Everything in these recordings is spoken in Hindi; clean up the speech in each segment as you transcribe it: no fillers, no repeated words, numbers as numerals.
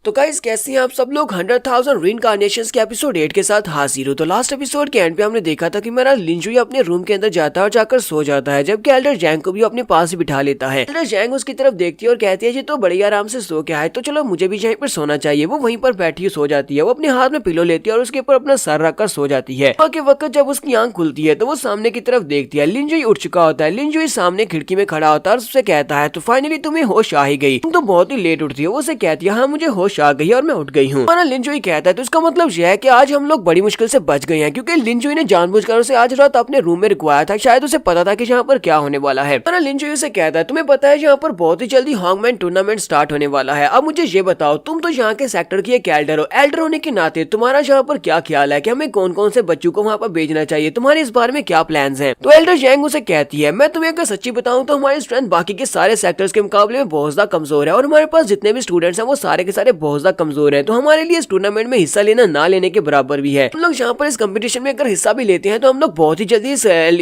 तो गाइस कैसे हैं आप सब लोग 100,000 रीइंकार्नेशंस के एपिसोड 8 के साथ हाजिर हो। तो लास्ट एपिसोड के एंड पे हमने देखा था कि मेरा लिंजुई अपने रूम के अंदर जाता है और जाकर सो जाता है, जबकि एल्डर जैंग को भी अपने पास ही बिठा लेता है। एल्डर जैंग उसकी तरफ देखती है और कहती है जी तो बड़ी आराम से सो के आए, तो चलो मुझे भी यहीं पर सोना चाहिए। वो वहीं पर बैठी सो जाती है। वो अपने हाथ में पिलो लेती है और उसके ऊपर अपना सर रखकर सो जाती है। के वक्त जब उसकी आंख खुलती है तो वो सामने की तरफ देखती है। लिंजुई उठ चुका होता है। लिंजुई सामने खिड़की में खड़ा होता है और उससे कहता है तो फाइनली तुम्हें होश आ ही गई, तुम तो बहुत ही लेट उठती हो। वो उसे कहती है हाँ मुझे होश आ गई और मैं उठ गई हूँ। हमारा लिंजुई कहता है तो इसका मतलब यह है कि आज हम लोग बड़ी मुश्किल से बच गए हैं, क्योंकि लिंजुई ने जानबूझकर उसे आज रात अपने रूम में रुकवाया था। शायद उसे पता था कि यहाँ पर क्या होने वाला है। हमारा लिंजुई उसे कहता है तुम्हें पता है यहाँ पर बहुत ही जल्दी हॉन्गमैन टूर्नामेंट स्टार्ट होने वाला है। अब मुझे ये बताओ, तुम तो यहाँ के सेक्टर की एक एल्डर हो। एल्डर होने के नाते तुम्हारा यहाँ पर क्या ख्याल है कि हमें कौन कौन से बच्चों को वहाँ पर भेजना चाहिए? तुम्हारे इस बारे में क्या प्लान्स हैं? तो एल्डर जैंग उसे कहती है मैं तुम्हें अगर सच्ची बताऊं तो हमारी स्ट्रेंथ बाकी के सारे सेक्टर्स के मुकाबले में बहुत ज्यादा कमजोर है और हमारे पास जितने भी स्टूडेंट्स हैं वो सारे के सारे बहुत ज्यादा कमजोर हैं। तो हमारे लिए इस टूर्नामेंट में हिस्सा लेना ना लेने के बराबर भी है। हम लोग यहाँ पर इस कंपटीशन में अगर हिस्सा भी लेते हैं तो हम लोग बहुत ही जल्दी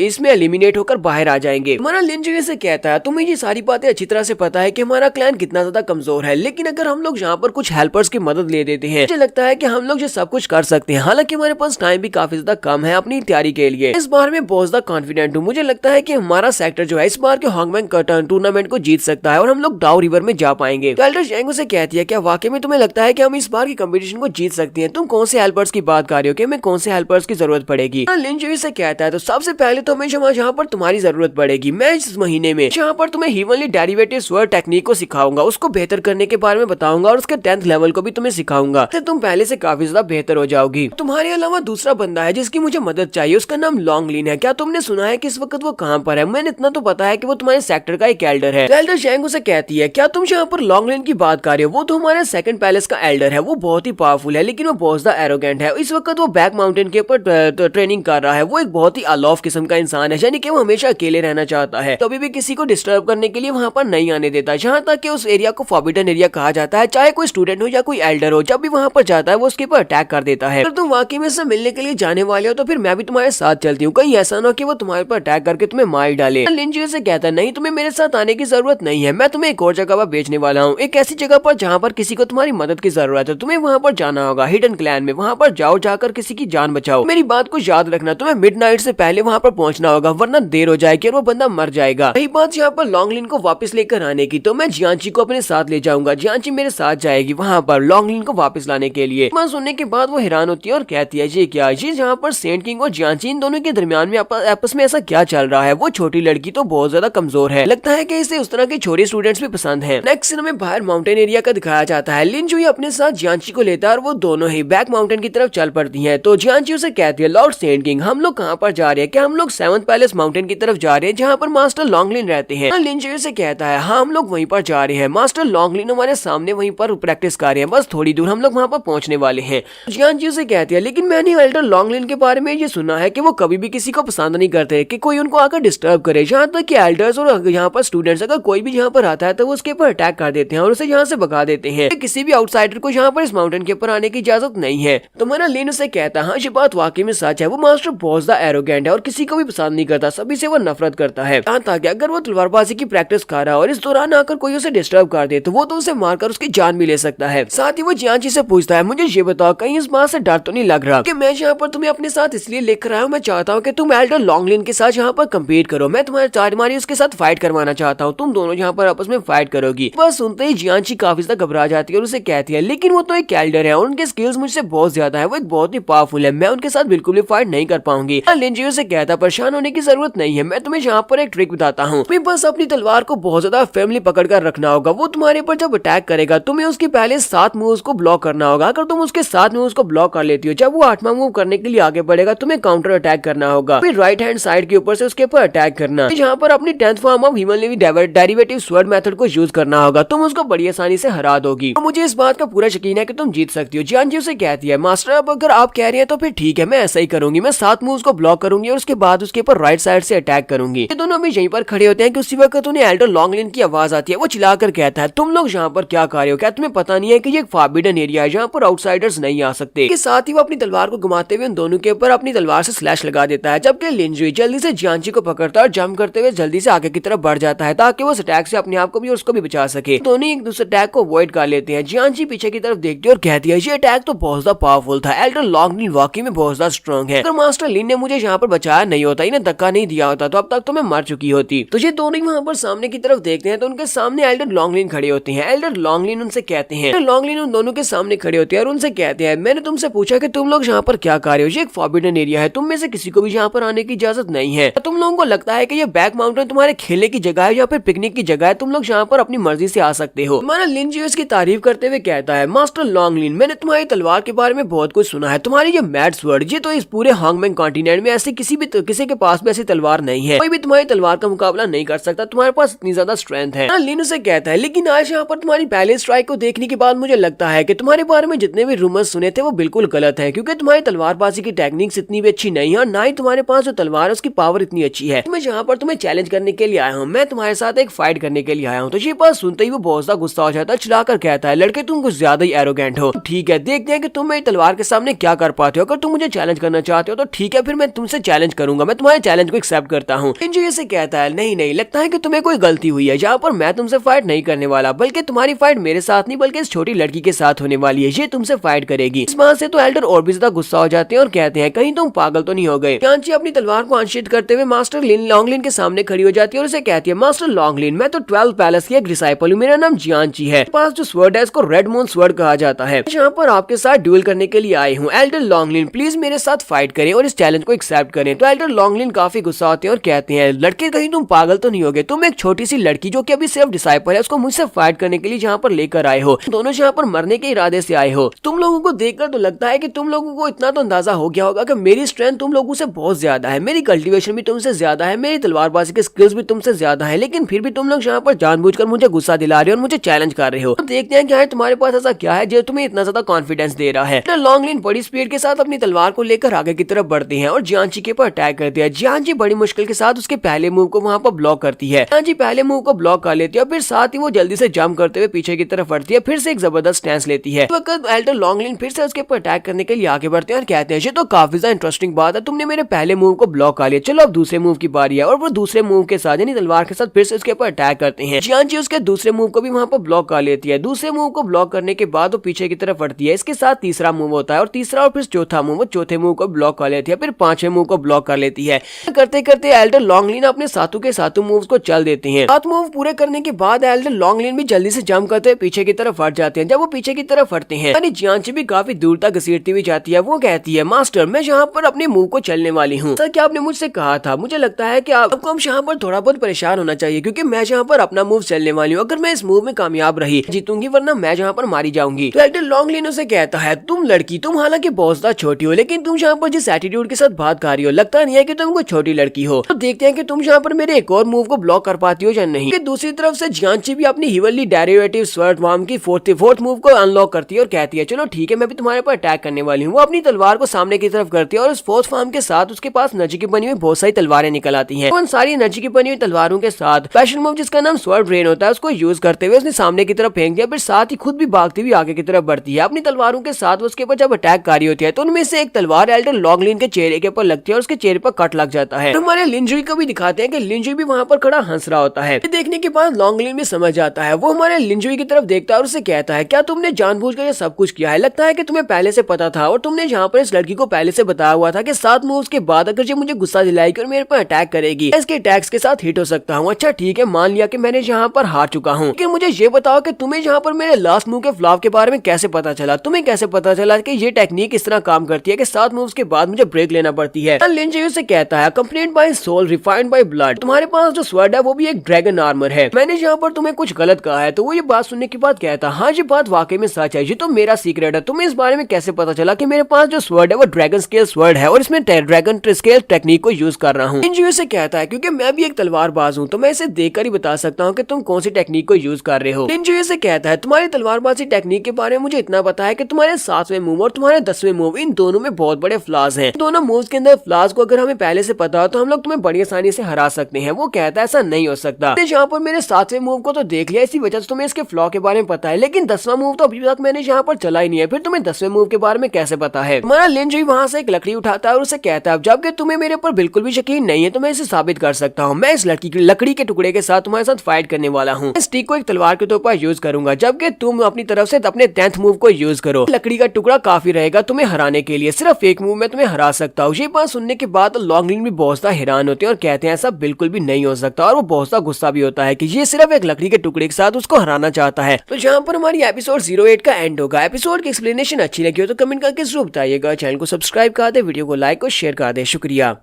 इसमें एलिमिनेट होकर बाहर आ जाएंगे। हमारा लिंजुई से कहता है तुम्हें ये सारी बातें अच्छी तरह से पता है कि हमारा क्लैन कितना ज्यादा कमजोर है, लेकिन अगर हम लोग यहाँ पर कुछ हेल्पर्स की मदद ले देते हैं मुझे लगता है कि हम लोग ये सब कुछ कर सकते हैं। हालांकि हमारे पास टाइम भी काफी ज्यादा कम है अपनी तैयारी के लिए। इस बार में बहुत ज्यादा कॉन्फिडेंट हूँ। मुझे लगता है कि हमारा सेक्टर जो है इस बार के हॉन्गमैन टूर्नामेंट को जीत सकता है और हम लोग डाउ रिवर में जा पाएंगे। तो एल्डर जैंग उसे कहती है क्या वाकई में तुम्हें लगता है कि हम इस बार की कंपटीशन को जीत सकते हैं? तुम कौन से हेल्पर्स की बात कर रहे हो कि हमें कौन से हेल्पर्स की जरूरत पड़ेगी? लिंजुई से कहता है तो सबसे पहले तो हमें यहाँ पर तुम्हारी जरूरत पड़ेगी। मैं इस महीने में यहाँ पर तुम्हें हीवनली डेरिवेटिव स्वर्ड टेक्निक को सिखाऊंगा, उसको बेहतर करने के बारे में बताऊंगा और उसके 10th लेवल को भी तुम्हें सिखाऊंगा। तो तुम पहले से काफी ज्यादा बेहतर हो जाओगी। तुम्हारे अलावा दूसरा बंदा है जिसकी मुझे मदद चाहिए, उसका नाम लॉन्गलिन है। क्या तुमने सुना है कि इस वक्त वो कहाँ पर है? मैंने इतना तो पता है कि वो तुम्हारे सेक्टर का एक एल्डर है। एल्डर जैंग उसे कहती है क्या तुम यहाँ पर लॉन्गलिन की बात कर रहे हो? वो तो हमारे सेकंड पैलेस का एल्डर है। वो बहुत ही पावरफुल है लेकिन वो बहुत ज्यादा एरोगेंट है। इस वक्त वो बैक माउंटेन के ऊपर ट्रेनिंग कर रहा है। वो एक बहुत ही अलौफ किस्म का इंसान है, यानी कि वो हमेशा अकेले रहना चाहता है, कभी भी किसी को डिस्टर्ब करने के लिए वहाँ पर नहीं आने देता। जहाँ तक कि उस एरिया को फॉरबिडन एरिया कहा जाता है। चाहे कोई स्टूडेंट हो या कोई एल्डर हो, जब भी वहाँ पर जाता है वो उसके ऊपर अटैक कर देता है। अगर तुम वाकई में से मिलने के लिए जाने वाले हो तो फिर मैं भी तुम्हारे साथ चलती हूँ। कहीं ऐसा ना हो कि वो तुम्हारे पर अटैक करके तुम्हें मार डाले। लिंजुई से कहता है नहीं तुम्हें मेरे साथ आने की जरूरत नहीं है, मैं तुम्हें एक और जगह पर भेजने वाला हूँ, एक ऐसी जगह पर जहाँ पर किसी को तुम्हारी मदद की जरूरत है। तुम्हें वहाँ पर जाना होगा हिडन क्लैन में। वहाँ पर जाओ, जाकर किसी की जान बचाओ। मेरी बात को याद रखना, तुम्हें मिडनाइट से पहले वहाँ पर पहुंचना होगा वरना देर हो जाएगी और वो बंदा मर जाएगा। रही बात यहाँ पर लॉन्गलिन को वापस लेकर आने की, तो मैं जियांची को अपने साथ ले जाऊंगा। जियांची मेरे साथ जाएगी वहाँ पर लॉन्गलिन को वापस लाने के लिए। बात सुनने के बाद वो हैरान होती है और कहती है ये क्या? ये जहाँ पर सेंट किंग और जियांची इन दोनों के दरमियान में आपस में ऐसा क्या चल रहा है? वो छोटी लड़की तो बहुत ज्यादा कमजोर है, लगता है कि इसे उस तरह के छोटे स्टूडेंट्स भी पसंद है। नेक्स्ट सीन में बाहर माउंटेन एरिया का दिखाया जाता है। लिंजुई अपने साथ जियांची को लेता है और वो दोनों ही बैक माउंटेन की तरफ चल पड़ती है। तो जियांची उसे कहती है लॉर्ड सेंट किंग हम लोग कहाँ पर जा रहे हैं? क्या हम लोग 7th पैलेस माउंटेन की तरफ जा रहे हैं जहाँ पर मास्टर लॉन्गलिन रहते हैं? लिंजुई से कहता है हाँ हम लोग वहीं पर जा रहे हैं। मास्टर लॉन्गलिन हमारे सामने वहीं पर प्रैक्टिस कर रहे हैं, बस थोड़ी दूर हम लोग वहाँ पर पहुँचने वाले हैं। जियांची से कहती है लेकिन मैंने एल्डर लॉन्गलिन के बारे में ये सुना है कि वो कभी भी किसी को पसंद नहीं करते कि कोई उनको आकर डिस्टर्ब करे। यहाँ तक कि एल्डर्स और यहाँ पर स्टूडेंट्स अगर कोई भी यहाँ पर आता है तो वो उसके ऊपर अटैक कर देते हैं और उसे यहाँ से भगा देते हैं। किसी भी आउटसाइडर को यहाँ पर इस माउंटेन के ऊपर आने की इजाजत नहीं है। तो मेरा लिन उसे कहता है हाँ ये बात वाकई में सच है। वो मास्टर बहुत ज्यादा एरोगेंट है और किसी को भी पसंद नहीं करता, सभी से वो नफरत करता है। यहाँ तक अगर वो तलवारबाजी की प्रैक्टिस कर रहा है और इस दौरान आकर कोई उसे डिस्टर्ब कर दे तो वो तो उसे मारकर उसकी जान भी ले सकता है। साथ ही वो जियांची से पूछता है मुझे ये बताओ कहीं इस बात से डर तो नहीं लग रहा कि मैं यहाँ पर तुम्हें अपने साथ इसलिए लेकर आया हूँ? मैं चाहता हूँ कि तुम एल्डर लॉन्गलिन के साथ यहाँ पर कम्पीट करो। मैं तुम्हारी उसके साथ फाइट करवाना चाहता हूँ। तुम दोनों यहाँ पर आपस में फाइट करोगी। बस सुनते ही जियांची काफी ज्यादा घबरा जाती है और उसे कहती है लेकिन वो तो एक एल्डर है और उनके स्किल्स मुझसे बहुत ज्यादा है, वो एक बहुत ही पावरफुल है, मैं उनके साथ बिल्कुल भी फाइट नहीं कर पाऊंगी। लिंजुई से कहता परेशान होने की जरूरत नहीं है, मैं तुम्हें यहाँ पर एक ट्रिक बताता हूँ। तुम्हें बस अपनी तलवार को बहुत ज्यादा फर्मली पकड़ कर रखना होगा। वो तुम्हारे ऊपर जब अटैक करेगा तुम्हें उसके पहले 7 मूव्स को ब्लॉक करना होगा। अगर तुम उसके 7 मूव्स को ब्लॉक कर लेती हो, जब वो 8वां मूव करने के लिए आगे बढ़ेगा तुम्हें काउंटर अटैक करना होगा। फिर राइट हैंड साइड के ऊपर से उसके ऊपर अटैक करना। यहाँ पर अपनी 10th form of heavenly derivative sword method को यूज करना होगा। तुम उसको बड़ी आसानी से हरा दोगी। तो मुझे इस बात का पूरा यकीन है कि तुम जीत सकती हो। जियांची उसे कहती है मास्टर अब अगर आप कह रहे हैं तो फिर ठीक है, मैं ऐसा ही करूंगी। मैं 7 मूव्स को ब्लॉक करूंगी और उसके बाद उसके ऊपर राइट साइड से अटैक करूंगी। ये दोनों भी यहीं पर खड़े होते हैं कि उसी वक्त उन्हें एल्डर लॉन्गलिन की आवाज आती है। वो चिल्लाकर कहता है तुम लोग यहाँ पर क्या कर रहे हो? क्या तुम्हें पता नहीं है कि ये एक फॉरबिडन एरिया है जहाँ पर आउटसाइडर्स नहीं आ सकते? के साथ ही वो अपनी तलवार को घुमाते हुए उन दोनों के ऊपर अपनी तलवार से स्लैश लगा देता है, जबकि लिंजुई जल्दी से जियांची को पकड़ता है और जंप करते हुए जल्दी से आगे की तरफ बढ़ जाता है ताकि वो अटैक से अपने आप को भी और उसको भी बचा सके। दोनों एक दूसरे अटैक को अवॉइड कर लेते हैं। जियांची पीछे की तरफ देखती है और कहती है ये अटैक तो बहुत ज्यादा पावरफुल था, एल्डर लॉन्गलिन वाकई में बहुत ज्यादा स्ट्रॉन्ग है। अगर मास्टर लिन ने मुझे यहाँ पर बचाया नहीं होता, इन्हें धक्का नहीं दिया होता तो अब तक तो मैं मर चुकी होती। तो ये दोनों ही वहाँ पर सामने की तरफ देखते हैं तो उनके सामने एल्डर लॉन्गलिन खड़े होते हैं। एल्डर लॉन्गलिन उनसे कहते हैं, लॉन्गलिन उन दोनों के सामने खड़े होते हैं और उनसे कहते हैं मैंने तुमसे पूछा कि तुम लोग यहाँ पर क्या कर रहे हो, ये एक फॉरबिडन एरिया है, तुम में से किसी को भी यहाँ पर आने की इजाजत नहीं है। तुम लोगों को लगता है कि ये बैक माउंटेन तुम्हारे खेलने की जगह है या फिर पिकनिक की जगह है, तुम लोग यहाँ पर अपनी मर्जी से आ सकते हो। हमारा लिन जियो इसकी तारीफ करते हुए कहता है मास्टर लॉन्गलिन मैंने तुम्हारी तलवार के बारे में बहुत कुछ सुना है, तुम्हारी ये मैड स्वर्ड ये तो इस पूरे हांगमैंग कॉन्टिनेंट में ऐसे किसी के पास भी ऐसी तलवार नहीं है, कोई भी तुम्हारी तलवार का मुकाबला नहीं कर सकता, तुम्हारे पास इतनी ज्यादा स्ट्रेंथ है। लिन उसे कहता है लेकिन आज यहाँ पर तुम्हारी पहले स्ट्राइक को देखने के बाद मुझे लगता है कि तुम्हारे बारे में जितने भी रूमर्स सुने थे वो बिल्कुल गलत है, क्योंकि तुम्हारी तलवारबाजी की टेक्निक्स इतनी भी अच्छी नहीं है और ना ही तुम्हारे पास जो तलवार है उसकी पावर इतनी अच्छी है। मैं यहाँ पर तुम्हें चैलेंज करने के लिए आया हूँ, मैं तुम्हारे साथ एक फाइट करने के लिए आया हूँ। तो ये बात सुनते ही वो बहुत ज्यादा गुस्सा हो जाता है, चिल्लाकर कहता है लड़के तुम कुछ ज्यादा ही एरोगेंट हो, ठीक है देखते हैं कि तुम मेरी तलवार के सामने क्या कर पाते हो, अगर तुम मुझे चैलेंज करना चाहते हो तो ठीक है फिर मैं तुमसे चैलेंज करूंगा, मैं तुम्हारे चैलेंज को एक्सेप्ट करता हूँ। इंजो से कहता है नहीं लगता है कि तुम्हें कोई गलती हुई है, जहाँ पर मैं तुमसे फाइट नहीं करने वाला, बल्कि तुम्हारी फाइट मेरे साथ नहीं बल्कि इस छोटी लड़की के साथ होने वाली है, ये तुमसे फाइट करेगी। इस बात से तो एल्डर और भी ज्यादा गुस्सा हो जाते हैं और कहते हैं कहीं तुम पागल तो नहीं हो गए। जियांची अपनी तलवार को अनशीथ करते हुए मास्टर लॉन्गलिन के सामने खड़ी हो जाती है और उसे कहती है मास्टर लॉन्गलिन मैं तो 12 पैलेस की एक डिसाइपल हूँ, मेरा नाम जियांची है, पास जो स्वर्ड है इसको रेड मून स्वर्ड कहा जाता है, यहाँ पर आपके साथ ड्यूल करने के लिए आई हूँ। एल्डर लॉन्गलिन प्लीज मेरे साथ फाइट करें और इस चैलेंज को एक्सेप्ट करें। तो एल्डर लॉन्गलिन काफी गुस्सा होते हैं और कहते हैं लड़के कहीं तुम पागल तो नहीं हो गए, तुम एक छोटी सी लड़की जो कि अभी सिर्फ डिसाइपल है उसको मुझसे फाइट करने के लिए यहाँ पर लेकर आए हो, दोनों यहाँ पर मरने के इरादे से आए हो। तुम लोगों को देखकर तो लगता है कि तुम लोगों को इतना तो अंदाजा हो गया होगा कि मेरी स्ट्रेंथ तुम लोगों से बहुत ज्यादा है, मेरी कल्टीवेशन भी तुमसे ज्यादा है, मेरी तलवारबाजी के स्किल्स भी तुमसे ज्यादा है, लेकिन फिर भी तुम लोग यहाँ पर जानबूझकर मुझे गुस्सा दिला रहे हो और मुझे चैलेंज कर रहे हो। अब देखते हैं क्या है तुम्हारे पास ऐसा क्या है जो तुम्हें इतना ज्यादा कॉन्फिडेंस दे रहा है। लॉन्गलिन बड़ी स्पीड के साथ अपनी तलवार को लेकर आगे की तरफ बढ़ती है और जियांची के ऊपर अटैक करती है। जियांची बड़ी मुश्किल के साथ उसके पहले मूव को वहाँ पर ब्लॉक करती है। जियांची पहले मूव को ब्लॉक कर लेती है और फिर साथ ही वो जल्दी से जंप करते हुए पीछे की तरफ बढ़ती है, फिर से एक जबरदस्त स्टैंस लेती है। वक्त एल्डर लॉन्गलिन फिर से उसके ऊपर अटैक करने के लिए आगे बढ़ते हैं और कहते हैं ये तो काफी ज्यादा इंटरेस्टिंग बात है, तुमने मेरे पहले मूव को ब्लॉक कर लिया, चलो अब दूसरे मूव की बारी है। और वो दूसरे मूव के साथ यानी तलवार के साथ फिर से उसके ऊपर अटैक करते हैं। जियांची उसके दूसरे मूव को भी वहाँ पर ब्लॉक कर लेती है। दूसरे मूव को ब्लॉक करने के बाद वो पीछे की तरफ बढ़ती है, इसके साथ तीसरा मूव होता है और तीसरा और फिर चौथा मूव, वो चौथे मूव को ब्लॉक कर लेती है, फिर पांचवें मूव को ब्लॉक कर लेती है। करते करते एल्डर लॉन्गलिन अपने सातों के सातों मूव्स को चल देते हैं। 7 मूव पूरे करने के बाद एल्डर लॉन्गलिन भी जल्दी से जंप करते हुए पीछे की तरफ हट जाते हैं। जब वो पीछे की तरफ हटते हैं यानी जियांची भी काफी दूर तक घसीटती हुई जाती है। वो कहती है मास्टर मैं यहाँ पर अपने मूव को चलने वाली हूँ, सर क्या आपने मुझसे कहा था, मुझे लगता है कि आपको हम यहाँ पर थोड़ा बहुत परेशान होना चाहिए क्योंकि मैं यहाँ पर अपना मूव चलने वाली हूँ, अगर मैं इस मूव में कामयाब रही जीतूंगी वरना मैं यहाँ पर मारी जाऊंगी। तो एल्डर लॉन्गलिन उसे कहता है तुम लड़की तुम हालांकि बहुत ज्यादा छोटी हो लेकिन तुम यहाँ पर जिस एटीट्यूड के साथ बात कर रही हो लगता नहीं है कि तुम कोई छोटी लड़की हो। तो देखते हैं कि तुम यहाँ पर मेरे एक और मूव को ब्लॉक कर पाती हो या नहीं। दूसरी तरफ से जियांची भी अपनी हिवनली डेरिवेटिव स्वर्ड फॉर्म की फोर्थ मूव को अनलॉक करती है और कहती है चलो ठीक है मैं भी तुम्हारे पर अटैक करने वाली हूँ। वो अपनी तलवार को सामने की तरफ करती है और उस फोर्थ फॉर्म के साथ उसके पास एनर्जी की बनी हुई बहुत सारी तलवारें निकल आती हैं। उन सारी एनर्जी की बनी हुई तलवारों के साथ स्पेशल मूव जिसका नाम स्वर्ड रेन होता है उसको यूज करते हुए उसने सामने की तरफ फेंक दिया, फिर साथ ही खुद भी भागती हुई आगे की तरफ बढ़ती है। अपनी तलवारों के साथ उसके ऊपर जब अटैक कारी होती है तो उनमें से एक तलवार एल्डर लॉन्गलिन के चेहरे के ऊपर लगती है और उसके चेहरे पर कट लग जाता है। हमारे लिंजुई को भी दिखाते हैं कि लिंजुई भी वहाँ पर खड़ा हंस रहा होता है। देखने के बाद लॉन्गलिन भी समझ जाता है, वो हमारे लिंजुई की तरफ देखता है और उसे कहता है क्या तुमने जानबूझकर ये सब कुछ किया है, लगता है कि तुम्हें पहले से पता था और तुमने यहाँ पर इस लड़की को पहले से बताया हुआ था कि 7 मूव्स के बाद अगर ये मुझे गुस्सा दिलाएगी और मेरे पर अटैक करेगी इसके अटैक्स के साथ हिट हो सकता हूँ। अच्छा ठीक है मान लिया कि मैंने यहाँ पर हार चुका हूँ, लेकिन मुझे ये बताओ कि तुम्हें यहाँ पर मेरे लास्ट मूव के फ्लॉप के बारे में कैसे पता चला, तुम्हें कैसे पता चला कि ये टेक्निक इस तरह काम करती है कि 7 मूव्स के बाद मुझे ब्रेक लेना पड़ती है। लिंजुई से कहता है accompanied by soul refined by blood, तुम्हारे पास जो स्वर्ड है वो भी एक ड्रैगन आर्मर है, मैंने यहाँ पर तुम्हें कुछ गलत कहा है। तो वो ये बात सुनने के बाद कहता हाँ ये बात वाकई में सच है, ये तो मेरा सीक्रेट है, तुम्हें इस बारे में कैसे पता चला कि मेरे पास जो स्वर्ड है वो ड्रैगन स्केल स्वर्ड है और इसमें ड्रैगन स्केल टेक्निक को यूज कर रहा हूँ। लिंजुई से कहता है क्योंकि मैं भी एक तलवारबाज हूँ तो मैं इसे देखकर ही बता सकता हूँ कि तुम कौन सी टेक्निक को यूज कर रहे हो। लिंजुई से कहता है तुम्हारी तलवारबाजी टेक्निक के बारे में मुझे इतना पता है कि तुम्हारे 7वें मूव और तुम्हारे 10वें मूव इन दोनों में बहुत बड़े फ्लॉज हैं। दोनों मूव्स के अंदर फ्लॉज को अगर हमें पहले से पता हो तो हम लोग तुम्हें बड़ी आसानी से हरा सकते हैं। वो कहता है ऐसा नहीं हो सकता, यहाँ पर मैंने 7वें मूव को तो देख लिया इसी वजह से तुम्हें इसके फ्लॉ के बारे में पता है, लेकिन 10वां मूव तो अभी तक मैंने यहाँ पर चला ही नहीं है, फिर तुम्हें 10वें मूव के बारे में कैसे पता है। हमारा लिंजुई वहाँ से एक लकड़ी उठाता है और उसे कहता है जबकि तुम्हें मेरे ऊपर बिल्कुल भी यकीन नहीं है तो मैं इसे साबित कर सकता हूँ, मैं इस लकड़ी के टुकड़े के साथ तुम्हारे साथ फाइट करने वाला हूँ, स्टिक को एक तलवार के तौर पर यूज करूंगा जबकि तुम अपनी तरफ से अपने 10th मूव को यूज करो। लकड़ी का टुकड़ा काफी रहेगा तुम्हें हराने के लिए, सिर्फ एक मूव में तुम्हें हरा सकता हूँ। ये बात सुनने के बाद लॉन्गलिन भी बहुत सा हैरान होते हैं और कहते हैं ऐसा बिल्कुल भी नहीं हो सकता, और वो बहुत सा गुस्सा भी होता है कि ये सिर्फ एक लकड़ी के टुकड़े के साथ उसको हराना चाहता है। तो यहाँ पर हमारी एपिसोड 08 का एंड होगा। एपिसोड की एक्सप्लेनेशन अच्छी लगी हो तो कमेंट करके जरूर बताइएगा। चैनल को सब्सक्राइब कर दे, वीडियो को लाइक और शेयर कर दे। शुक्रिया।